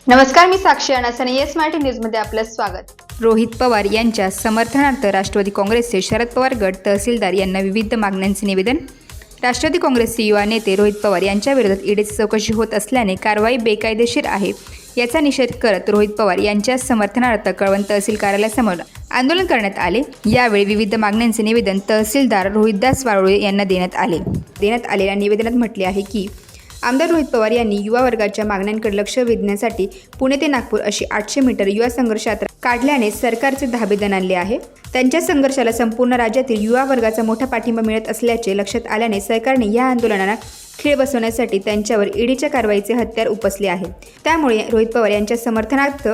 नमस्कार, मी साक्षी अनासने. येस मराठी न्यूजमध्ये आपलं स्वागत. रोहित पवार यांच्या समर्थनार्थ राष्ट्रवादी काँग्रेसचे शरद पवार गट तहसीलदार यांना विविध मागण्यांचे निवेदन. राष्ट्रवादी काँग्रेसचे युवा नेते रोहित पवार यांच्या विरोधात ईडीची चौकशी होत असल्याने कारवाई बेकायदेशीर आहे याचा निषेध करत रोहित पवार यांच्या समर्थनार्थ कळवण तहसील कार्यालयासमोर आंदोलन करण्यात आले. यावेळी विविध मागण्यांचे निवेदन तहसीलदार रोहितदास वारुळे यांना देण्यात आलेल्या निवेदनात म्हटले आहे की आमदार रोहित पवार यांनी युवा वर्गाच्या मागण्यांकडे लक्ष वेधण्यासाठी पुणे ते नागपूर अशी 800 मीटर युवा संघर्ष यात्रा काढल्याने सरकारचे धाबेदन आणले आहे. त्यांच्या संघर्षाला संपूर्ण राज्यातील युवा वर्गाचा मोठा पाठिंबा मिळत असल्याचे लक्षात आल्याने सरकारने या आंदोलनाला खीळ बसवण्यासाठी त्यांच्यावर ईडीच्या कारवाईचे हत्यार उपसले आहे. त्यामुळे रोहित पवार यांच्या समर्थनार्थ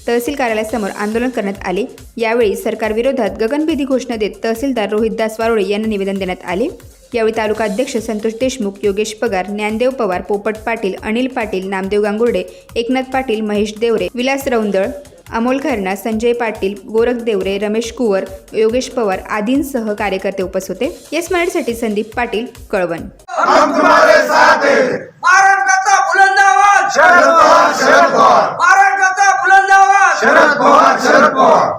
तहसील कार्यालयासमोर आंदोलन करण्यात आले. यावेळी सरकारविरोधात गगनभेदी घोषणा देत तहसीलदार रोहितदास वारुळे यांना निवेदन देण्यात आले. यावेळी तालुका अध्यक्ष संतोष देशमुख, योगेश पगार, ज्ञानदेव पवार, पोपट पाटील, अनिल पाटील, नामदेव गांगुर्डे, एकनाथ पाटील, महेश देवरे, विलास रौंदळ, अमोल खरणा, संजय पाटील, गोरख देवरे, रमेश कुवर, योगेश पवार आदींसह कार्यकर्ते उपस्थित होते. येस मराठीसाठी संदीप पाटील, कळवण.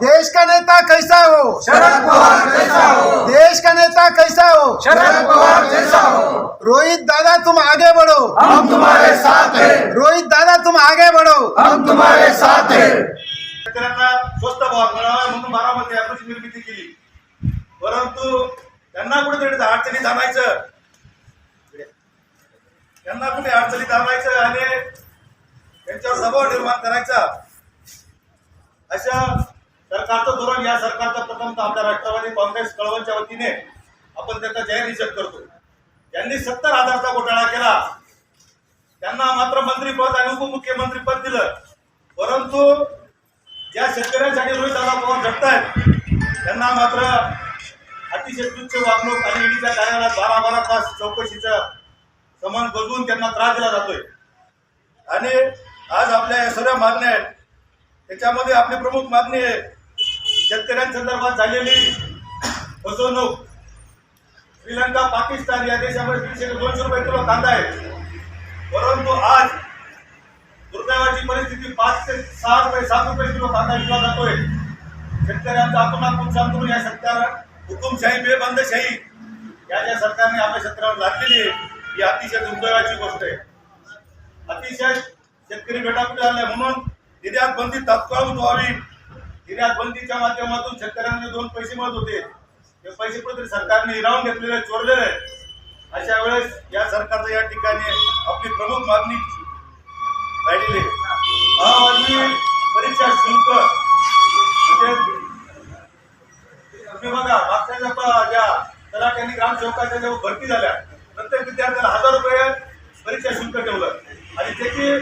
देश का नेता कैसा हो? शरद पवार जैसा हो. देश का नेता कैसा हो? शरद पवार जैसा हो. रोहित दादा तुम आगे बढ़ो, हम तुम्हारे साथ हैं. रोहित दादा तुम आगे बढ़ो, हम तुम्हारे साथ हैं. शेतकऱ्यांना स्वस्त भाव मिळावा म्हणून बारामती ॲग्रोची निर्मिती केली, परंतु त्यांना कुठेतरी अडचणीत आणायचं, आणि त्यांच्यावर दबाव निर्माण करायचा अशा सरकारचं धोरण या सरकारचा प्रथमतः आपल्या राष्ट्रवादी काँग्रेस कळवणच्या वतीने आपण त्याचा जाहीर निषेध करतो. यांनी 70,000चा घोटाळा केला, त्यांना मात्र मंत्रीपद आणि उपमुख्यमंत्रीपद दिलं, परंतु ज्या शेतकऱ्यांसाठी रोहित दादा पवार झटतायत त्यांना मात्र अतिशय तुच्छ वागणूक आणि ईडीच्या कार्यालयात 12 तास चौकशीचा समन बजवून त्यांना त्रास दिला जातोय. आणि आज आपल्या या सर्व मागण्या आहेत, त्याच्यामध्ये आपली प्रमुख मागणी आहे शेतकऱ्यांसंदर्भात झालेली फसवणूक. श्रीलंका, पाकिस्तान या देशामध्ये 150 ते 200 रुपये किलो कांदा आहे, परंतु आज दुर्दैवाची परिस्थिती 5 ते 6 रुपये 7 रुपये किलो कांदा विकला जातोय. शेतकऱ्यांचा आपण सांगतो या सरकार हुकुमशाही, बेबंदशाही या ज्या सरकारने आपल्या शेतकऱ्यावर लादलेली आहे ही अतिशय दुर्दैवाची गोष्ट आहे. अतिशय शेतकरी बेटाकुटे आले म्हणून निर्यात बंदी तात्काळ व्हावी. निर्यात बंदीच्या माध्यमातून शेतकऱ्यांना 2 पैसे मिळत होते, ते पैसे कुठेतरी सरकारने हिरावून घेतलेले, चोरलेले. अशा वेळेस या सरकारचं या ठिकाणी आपली प्रमुख मागणी राहिलेली आहे. परीक्षा शुल्क म्हणजे तुम्ही बघा, मागच्या ज्या तलाठ्यांनी ग्रामसेवकाच्या जेव्हा भरती झाल्या प्रत्येक विद्यार्थ्याला 1000 रुपये परीक्षा शुल्क ठेवलं आणि त्याची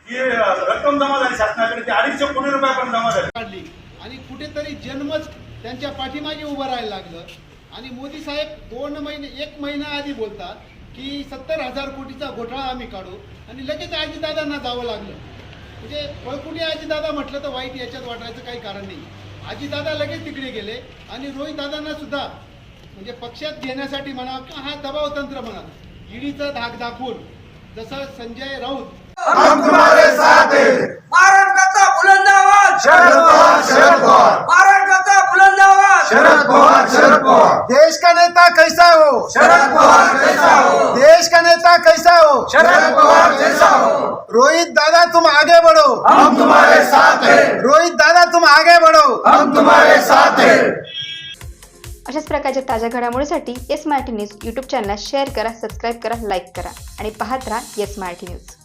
जी रक्कम जमा झाली शासनाकडे ती 250 कोटी रुपयापर्यंत जमा झाली. आणि कुठेतरी जन्मच त्यांच्या पाठीमागे उभं राहायला लागलं. आणि मोदी साहेब 1 महिना आधी बोलतात की 70,000 कोटीचा घोटाळा आम्ही काढू, आणि लगेच आजीदादांना जावं लागलं. म्हणजे पळकुटी आजीदादा म्हटलं तर वाईट, याच्यात वाटायचं काही कारण नाही. आजीदादा लगेच तिकडे गेले आणि रोहित दादांना सुद्धा म्हणजे पक्षात घेण्यासाठी म्हणा किंवा हा दबाव तंत्र म्हणा, ईडीचा धाक दाखवून जसं संजय राऊत हम तुम्हारे साथ हैं. महाराष्ट्राचा बुलंद आवाज शरद पवार, शरद पवार. महाराष्ट्राचा बुलंद आवाज शरद पवार, शरद पवार. देश का नेता कैसा हो? शरद पवार जैसा हो. देश का नेता कैसा हो? शरद पवार जैसा हो. रोहित दादा तुम आगे बढ़ो, हम तुम्हारे साथ हैं. रोहित दादा तुम आगे बढ़ो, हम तुम्हारे साथ हैं. अशाच प्रकारच्या ताज्या घडामोडीसाठी येस मराठी न्यूज यूट्यूब चॅनलला शेअर करा, सबस्क्राईब करा, लाईक करा आणि पाहत राहा येस मराठी न्यूज.